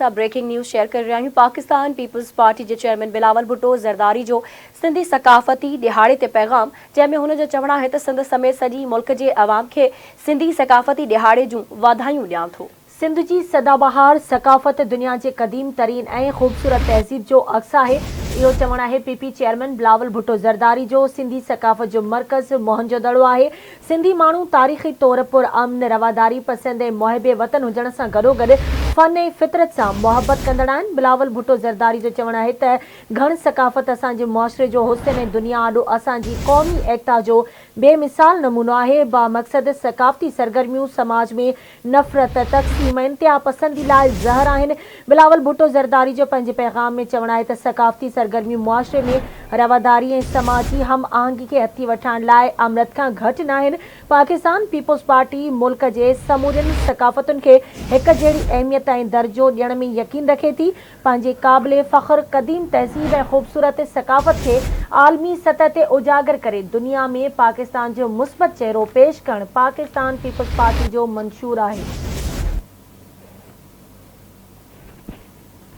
Breaking news share कर रहा हूं। Pakistan peoples party के चेयरमैन बिलावल भुट्टो ज़रदारी जो सिंधी सकाफ़ती दिहाड़े ते पैगाम जंहिंमें हुन जो चवणु आहे त सिंध समेत सॼी मुल्क जे अवाम खे सिंधी सकाफ़ती दिहाड़े जूं वाधायूं ॾियां थो। सिंध जी सदाबहार सकाफ़त दुनिया के कदीम तरीन ऐं ख़ूबसूरत तहज़ीब जो अक्स है। इहो चवणु आहे पीपी चेयरमैन बिलावल भुट्टो ज़रदारी जो। सिंधी सकाफ़त जो मर्कज़ मोहनजोदड़ो आहे। सिंधी माण्हू तारीख़ी तौर पर अमन रवादारी पसंद ऐं मुहिब वतन हुजण सां गॾोगॾु फ़न ऐं फितरत सां मोहब्बत कंदड़ आहिनि। बिलावल भुट्टो ज़रदारी जो चवणु आहे त घण सकाफ़त असांजे मुआशरे जो हुस्न ऐं दुनिया आॾो असांजी क़ौमी एकता जो बेमिसाल नमूनो आहे। बामक़सद सकाफ़ती सरगर्मियूं समाज में नफ़रत तक़सीम इंतिहा पसंदी लाइ ज़हर आहिनि। बिलावल भुट्टो ज़रदारी जो पंहिंजे पैगाम में चवणु आहे त सकाफ़ती सरगर्मियूं मुआशरे में रवादारी ऐं समाजी हम आहंगी खे हथी वठण लाइ अमृत खां घटि न आहिनि। पाकिस्तान पीपल्स पार्टी मुल्क जे समूरनि सकाफ़तुनि खे हिक जहिड़ी अहमियत ऐं दर्जो ॾियण में यकीन रखे थी। पंहिंजे क़ाबिल फ़ख्र क़दीम तहज़ीब ऐं ख़ूबसूरत सकाफ़त खे आलमी सतह ते उजागर करे दुनिया में पाकिस्तान जो मुस्बत चेहरो पेश करणु पाकिस्तान पीपल्स पार्टी जो मंशूर आहे।